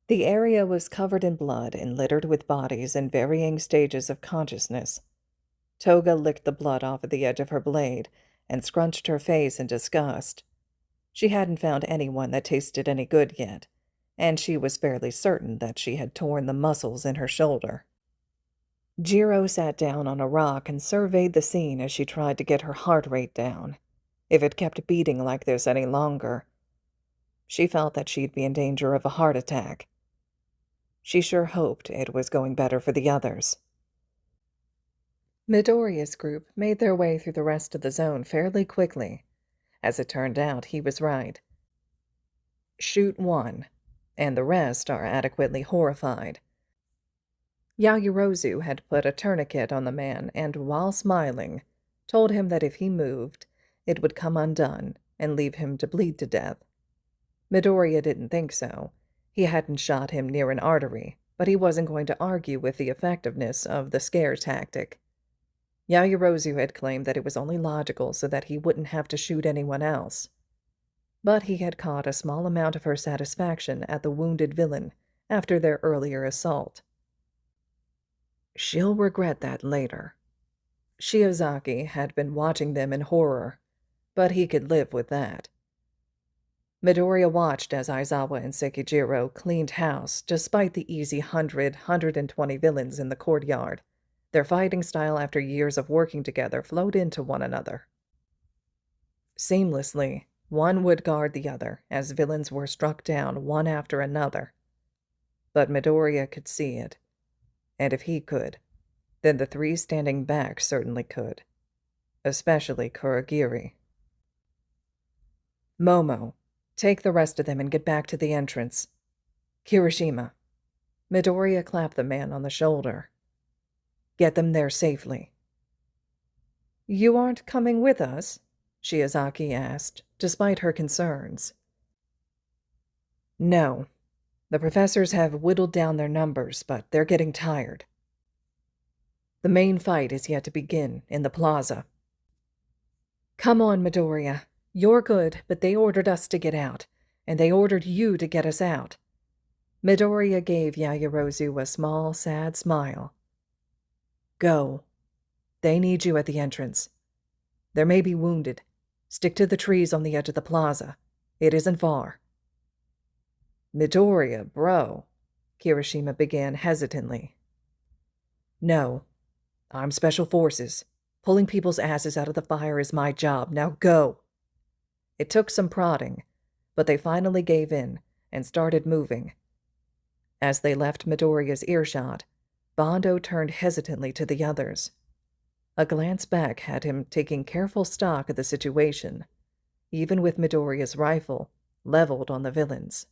The area was covered in blood and littered with bodies in varying stages of consciousness. Toga licked the blood off of the edge of her blade and scrunched her face in disgust. She hadn't found anyone that tasted any good yet, and she was fairly certain that she had torn the muscles in her shoulder. Jiro sat down on a rock and surveyed the scene as she tried to get her heart rate down. If it kept beating like this any longer, She felt that she'd be in danger of a heart attack. She sure hoped it was going better for the others. Midoriya's group made their way through the rest of the zone fairly quickly. As it turned out, he was right. Shoot one, and the rest are adequately horrified. Yaoyorozu had put a tourniquet on the man and, while smiling, told him that if he moved, it would come undone and leave him to bleed to death. Midoriya didn't think so. He hadn't shot him near an artery, but he wasn't going to argue with the effectiveness of the scare tactic. Yaoyorozu had claimed that it was only logical so that he wouldn't have to shoot anyone else. But he had caught a small amount of her satisfaction at the wounded villain after their earlier assault. She'll regret that later. Shiozaki had been watching them in horror, but he could live with that. Midoriya watched as Aizawa and Sekijiro cleaned house despite the easy 120 villains in the courtyard. Their fighting style after years of working together flowed into one another. Seamlessly, one would guard the other as villains were struck down one after another. But Midoriya could see it. And if he could, then the three standing back certainly could. Especially Kurogiri. Momo, take the rest of them and get back to the entrance. Kirishima. Midoriya clapped the man on the shoulder. Get them there safely. You aren't coming with us? Shiozaki asked, despite her concerns. No. The professors have whittled down their numbers, but they're getting tired. The main fight is yet to begin in the plaza. Come on, Midoriya. You're good, but they ordered us to get out, and they ordered you to get us out. Midoriya gave Yaoyorozu a small, sad smile. Go. They need you at the entrance. There may be wounded. Stick to the trees on the edge of the plaza. It isn't far. Midoriya, bro, Kirishima began hesitantly. No. I'm Special Forces. Pulling people's asses out of the fire is my job. Now go. It took some prodding, but they finally gave in and started moving. As they left Midoriya's earshot, Bondo turned hesitantly to the others. A glance back had him taking careful stock of the situation, even with Midoriya's rifle leveled on the villains.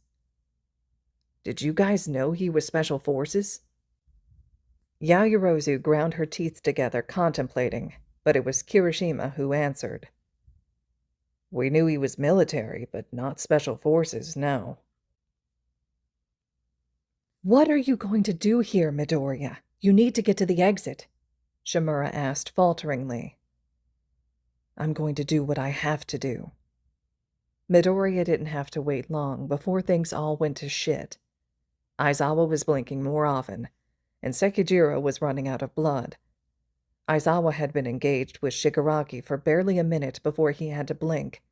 Did you guys know he was Special Forces? Yaoyorozu ground her teeth together, contemplating, but it was Kirishima who answered. We knew he was military, but not Special Forces, no. What are you going to do here, Midoriya? You need to get to the exit, Shimura asked falteringly. I'm going to do what I have to do. Midoriya didn't have to wait long before things all went to shit. Aizawa was blinking more often, and Sekijiro was running out of blood. Aizawa had been engaged with Shigaraki for barely a minute before he had to blink.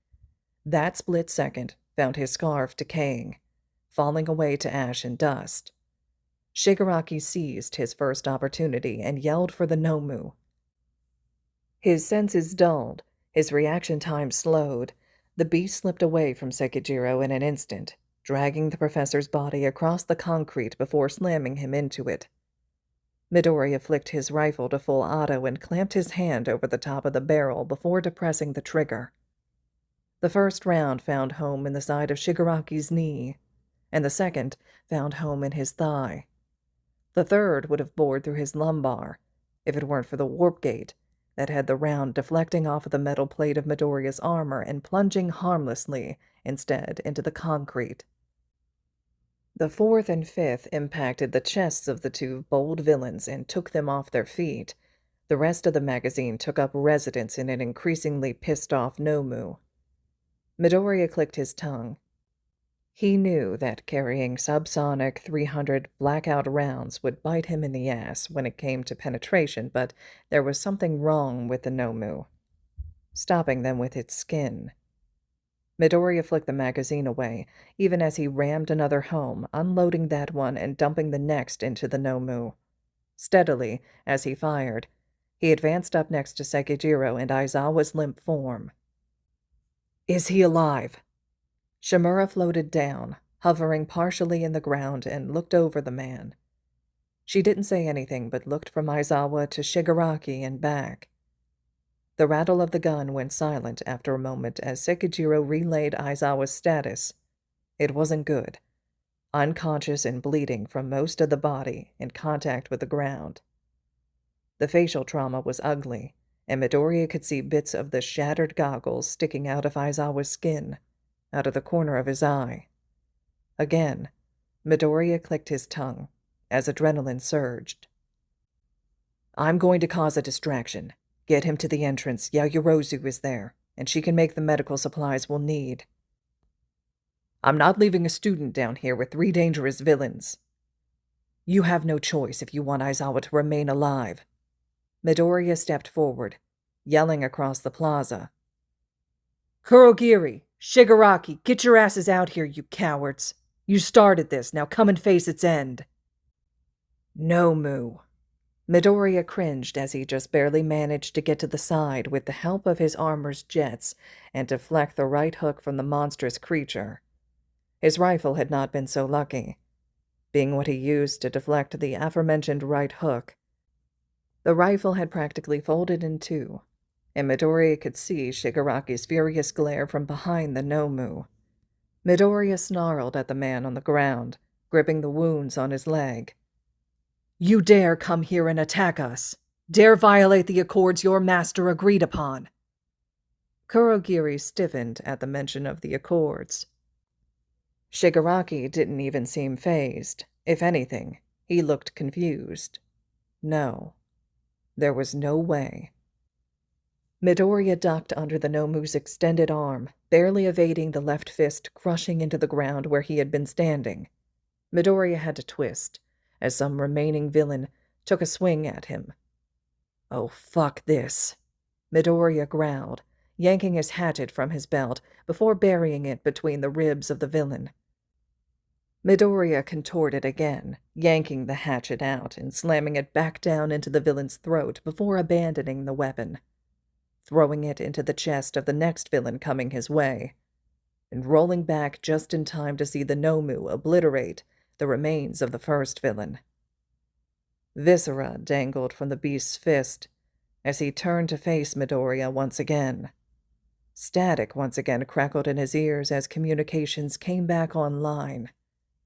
That split second found his scarf decaying, falling away to ash and dust. Shigaraki seized his first opportunity and yelled for the Nomu. His senses dulled, his reaction time slowed. The beast slipped away from Sekijiro in an instant, dragging the professor's body across the concrete before slamming him into it. Midoriya flicked his rifle to full auto and clamped his hand over the top of the barrel before depressing the trigger. The first round found home in the side of Shigaraki's knee, and the second found home in his thigh. The third would have bored through his lumbar, if it weren't for the warp gate that had the round deflecting off of the metal plate of Midoriya's armor and plunging harmlessly instead into the concrete. The fourth and fifth impacted the chests of the two bold villains and took them off their feet. The rest of the magazine took up residence in an increasingly pissed-off Nomu. Midoriya clicked his tongue. He knew that carrying subsonic 300 blackout rounds would bite him in the ass when it came to penetration, but there was something wrong with the Nomu, stopping them with its skin. Midoriya flicked the magazine away, even as he rammed another home, unloading that one and dumping the next into the Nomu. Steadily, as he fired, he advanced up next to Sekijiro and Aizawa's limp form. Is he alive? Shimura floated down, hovering partially in the ground, and looked over the man. She didn't say anything but looked from Aizawa to Shigaraki and back. The rattle of the gun went silent after a moment as Sekijiro relayed Aizawa's status. It wasn't good. Unconscious and bleeding from most of the body in contact with the ground. The facial trauma was ugly, and Midoriya could see bits of the shattered goggles sticking out of Aizawa's skin, out of the corner of his eye. Again, Midoriya clicked his tongue as adrenaline surged. I'm going to cause a distraction. Get him to the entrance. Yayorozu is there, and she can make the medical supplies we'll need. I'm not leaving a student down here with 3 dangerous villains. You have no choice if you want Aizawa to remain alive. Midoriya stepped forward, yelling across the plaza. Kurogiri, Shigaraki, get your asses out here, you cowards. You started this, now come and face its end. No, Moo. Midoriya cringed as he just barely managed to get to the side with the help of his armor's jets and deflect the right hook from the monstrous creature. His rifle had not been so lucky, being what he used to deflect the aforementioned right hook. The rifle had practically folded in 2, and Midoriya could see Shigaraki's furious glare from behind the Nomu. Midoriya snarled at the man on the ground, gripping the wounds on his leg. You dare come here and attack us! Dare violate the accords your master agreed upon! Kurogiri stiffened at the mention of the accords. Shigaraki didn't even seem fazed. If anything, he looked confused. No. There was no way. Midoriya ducked under the Nomu's extended arm, barely evading the left fist crushing into the ground where he had been standing. Midoriya had to twist, as some remaining villain took a swing at him. Oh, fuck this, Midoriya growled, yanking his hatchet from his belt before burying it between the ribs of the villain. Midoriya contorted again, yanking the hatchet out and slamming it back down into the villain's throat before abandoning the weapon, throwing it into the chest of the next villain coming his way, and rolling back just in time to see the Nomu obliterate the remains of the first villain. Viscera dangled from the beast's fist as he turned to face Midoriya once again. Static once again crackled in his ears as communications came back online,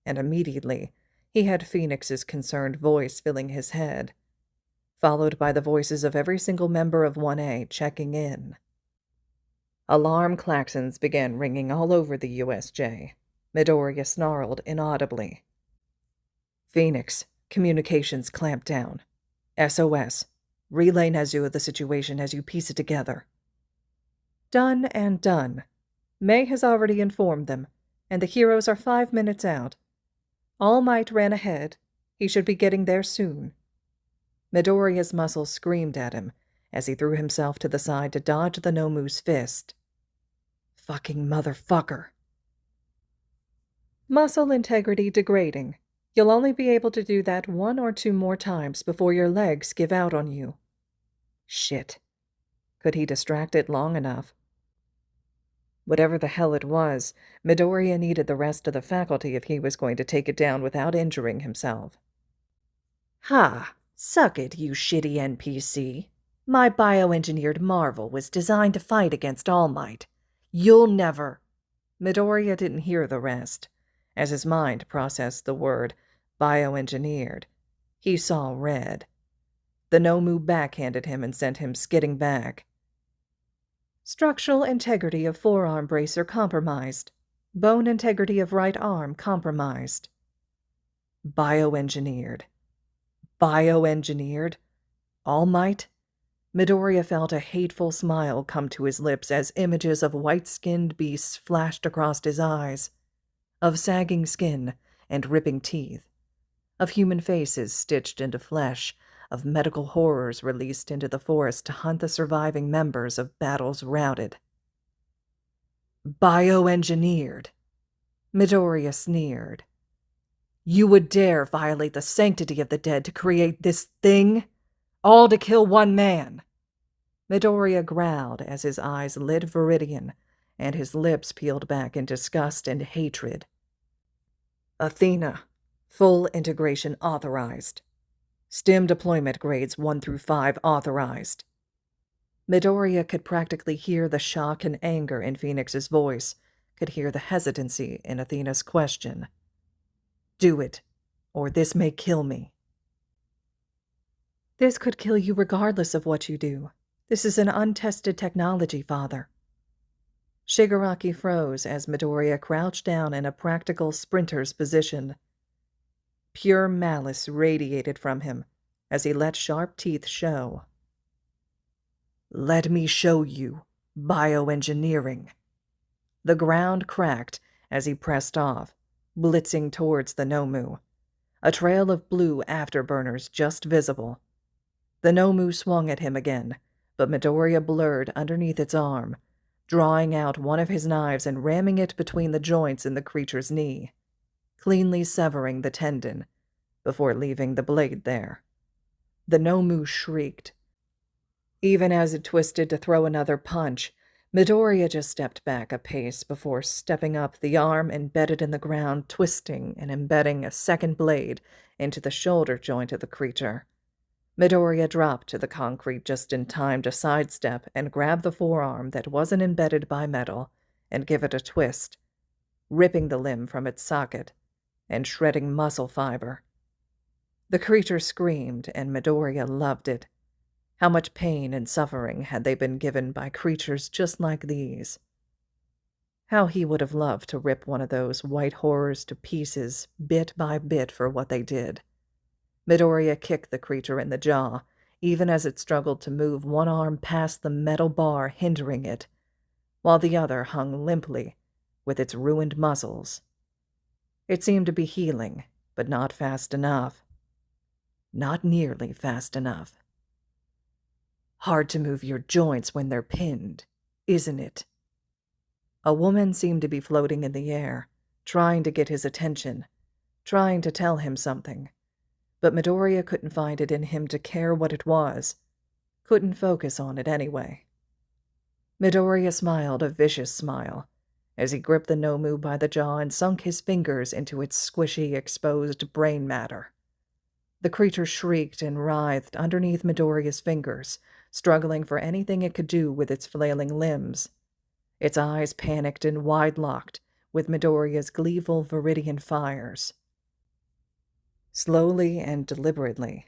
and immediately he had Phoenix's concerned voice filling his head, followed by the voices of every single member of 1A checking in. Alarm klaxons began ringing all over the USJ. Midoriya snarled inaudibly. Phoenix, communications clamped down. SOS. Relay Nezu the situation as you piece it together. Done and done. May has already informed them, and the heroes are 5 minutes out. All Might ran ahead. He should be getting there soon. Midoriya's muscles screamed at him as he threw himself to the side to dodge the Nomu's fist. Fucking motherfucker. Muscle integrity degrading. You'll only be able to do that 1 or 2 more times before your legs give out on you. Shit. Could he distract it long enough? Whatever the hell it was, Midoriya needed the rest of the faculty if he was going to take it down without injuring himself. Ha! Suck it, you shitty NPC. My bioengineered marvel was designed to fight against All Might. You'll never... Midoriya didn't hear the rest. As his mind processed the word bioengineered, he saw red. The Nomu backhanded him and sent him skidding back. Structural integrity of forearm bracer compromised. Bone integrity of right arm compromised. Bioengineered. Bioengineered? All Might? Midoriya felt a hateful smile come to his lips as images of white-skinned beasts flashed across his eyes, of sagging skin and ripping teeth, of human faces stitched into flesh, of medical horrors released into the forest to hunt the surviving members of battles routed. Bioengineered, Midoriya sneered. You would dare violate the sanctity of the dead to create this thing? All to kill one man. Midoriya growled as his eyes lit viridian, and his lips peeled back in disgust and hatred. Athena, full integration authorized. STEM deployment grades 1 through 5 authorized. Midoriya could practically hear the shock and anger in Phoenix's voice, could hear the hesitancy in Athena's question. Do it, or this may kill me. This could kill you regardless of what you do. This is an untested technology, Father. Shigaraki froze as Midoriya crouched down in a practical sprinter's position. Pure malice radiated from him as he let sharp teeth show. Let me show you bioengineering. The ground cracked as he pressed off, blitzing towards the Nomu, a trail of blue afterburners just visible. The Nomu swung at him again, but Midoriya blurred underneath its arm, drawing out one of his knives and ramming it between the joints in the creature's knee, cleanly severing the tendon before leaving the blade there. The Nomu shrieked. Even as it twisted to throw another punch, Midoriya just stepped back a pace before stepping up, the arm embedded in the ground, twisting and embedding a second blade into the shoulder joint of the creature. Midoriya dropped to the concrete just in time to sidestep and grab the forearm that wasn't embedded by metal and give it a twist, ripping the limb from its socket and shredding muscle fiber. The creature screamed, and Midoriya loved it. How much pain and suffering had they been given by creatures just like these? How he would have loved to rip one of those white horrors to pieces, bit by bit, for what they did. Midoriya kicked the creature in the jaw, even as it struggled to move one arm past the metal bar hindering it, while the other hung limply with its ruined muscles. It seemed to be healing, but not fast enough. Not nearly fast enough. Hard to move your joints when they're pinned, isn't it? A woman seemed to be floating in the air, trying to get his attention, trying to tell him something. But Midoriya couldn't find it in him to care what it was, couldn't focus on it anyway. Midoriya smiled a vicious smile as he gripped the Nomu by the jaw and sunk his fingers into its squishy, exposed brain matter. The creature shrieked and writhed underneath Midoriya's fingers, struggling for anything it could do with its flailing limbs. Its eyes panicked and wide-locked with Midoriya's gleeful viridian fires. Slowly and deliberately,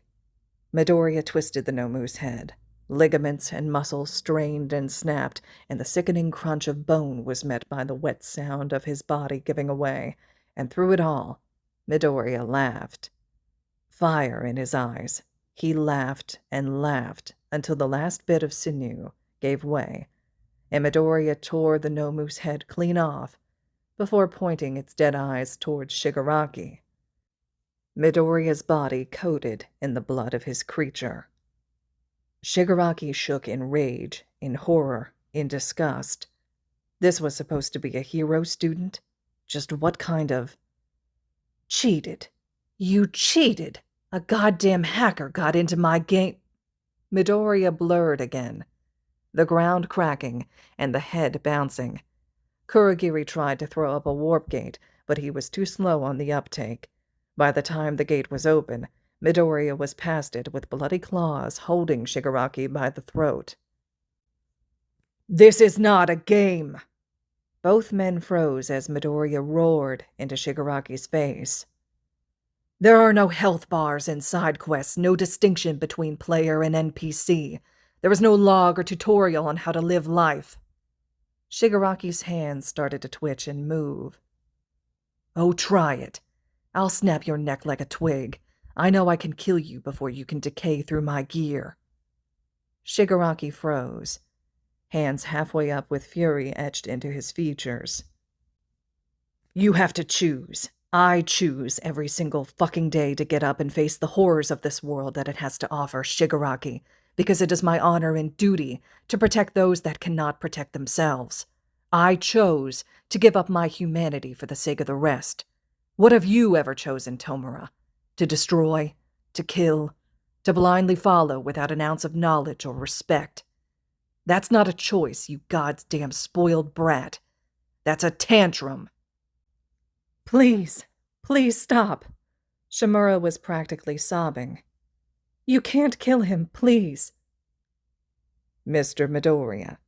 Midoriya twisted the Nomu's head. Ligaments and muscles strained and snapped, and the sickening crunch of bone was met by the wet sound of his body giving away, and through it all, Midoriya laughed. Fire in his eyes, he laughed and laughed until the last bit of sinew gave way, and Midoriya tore the Nomu's head clean off before pointing its dead eyes towards Shigaraki. Midoriya's body coated in the blood of his creature. Shigaraki shook in rage, in horror, in disgust. This was supposed to be a hero student? Just what kind of... Cheated. You cheated! A goddamn hacker got into my game... Midoriya blurred again, the ground cracking and the head bouncing. Kurogiri tried to throw up a warp gate, but he was too slow on the uptake. By the time the gate was open, Midoriya was past it with bloody claws holding Shigaraki by the throat. This is not a game! Both men froze as Midoriya roared into Shigaraki's face. There are no health bars in side quests, no distinction between player and NPC. There is no log or tutorial on how to live life. Shigaraki's hands started to twitch and move. Oh, try it. I'll snap your neck like a twig. I know I can kill you before you can decay through my gear. Shigaraki froze, hands halfway up with fury etched into his features. You have to choose. I choose every single fucking day to get up and face the horrors of this world that it has to offer, Shigaraki, because it is my honor and duty to protect those that cannot protect themselves. I chose to give up my humanity for the sake of the rest. What have you ever chosen, Tomura? To destroy, to kill, to blindly follow without an ounce of knowledge or respect? That's not a choice, you goddamn spoiled brat. That's a tantrum. Please, please stop. Shimura was practically sobbing. You can't kill him, please. Mr. Midoriya.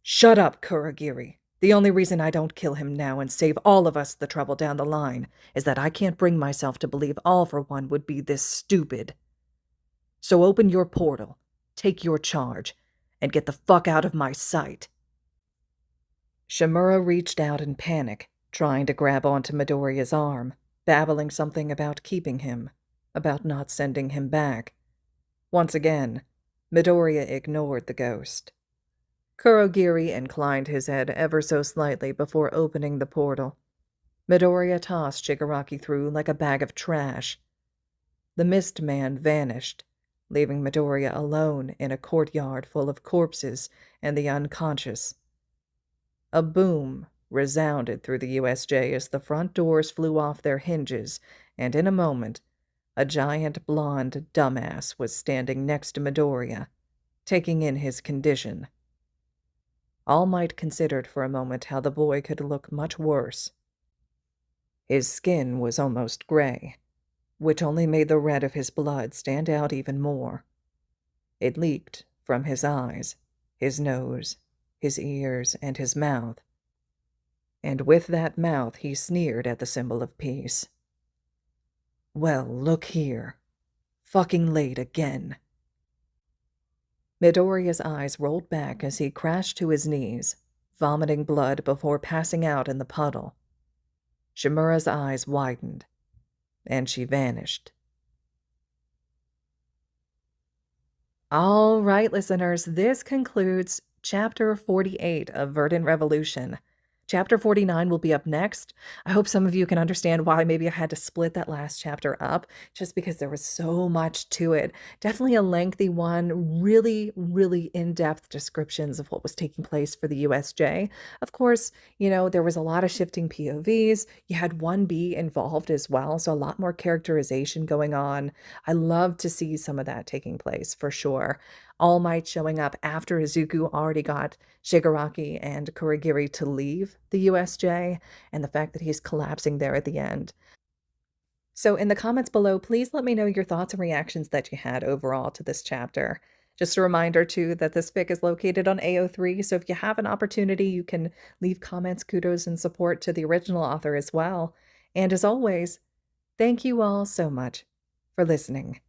Shut up, Kurogiri. The only reason I don't kill him now and save all of us the trouble down the line is that I can't bring myself to believe All for One would be this stupid. So open your portal, take your charge, and get the fuck out of my sight. Shimura reached out in panic, trying to grab onto Midoriya's arm, babbling something about keeping him, about not sending him back. Once again, Midoriya ignored the ghost. Kurogiri inclined his head ever so slightly before opening the portal. Midoriya tossed Shigaraki through like a bag of trash. The mist man vanished, leaving Midoriya alone in a courtyard full of corpses and the unconscious. A boom resounded through the USJ as the front doors flew off their hinges, and in a moment, a giant blonde dumbass was standing next to Midoriya, taking in his condition. All Might considered for a moment how the boy could look much worse. His skin was almost gray, which only made the red of his blood stand out even more. It leaked from his eyes, his nose, his ears, and his mouth. And with that mouth he sneered at the symbol of peace. Well, look here. Fucking late again. Midoriya's eyes rolled back as he crashed to his knees, vomiting blood before passing out in the puddle. Shimura's eyes widened, and she vanished. All right, listeners, this concludes Chapter 48 of Verdant Revolution. Chapter 49 will be up next. I hope some of you can understand why maybe I had to split that last chapter up, just because there was so much to it. Definitely a lengthy one, really, really in-depth descriptions of what was taking place for the USJ. Of course, there was a lot of shifting POVs. You had 1B involved as well, so a lot more characterization going on. I love to see some of that taking place, for sure. All Might showing up after Izuku already got Shigaraki and Kurogiri to leave the USJ, and the fact that he's collapsing there at the end. So in the comments below, please let me know your thoughts and reactions that you had overall to this chapter. Just a reminder, too, that this fic is located on AO3, so if you have an opportunity, you can leave comments, kudos, and support to the original author as well. And as always, thank you all so much for listening.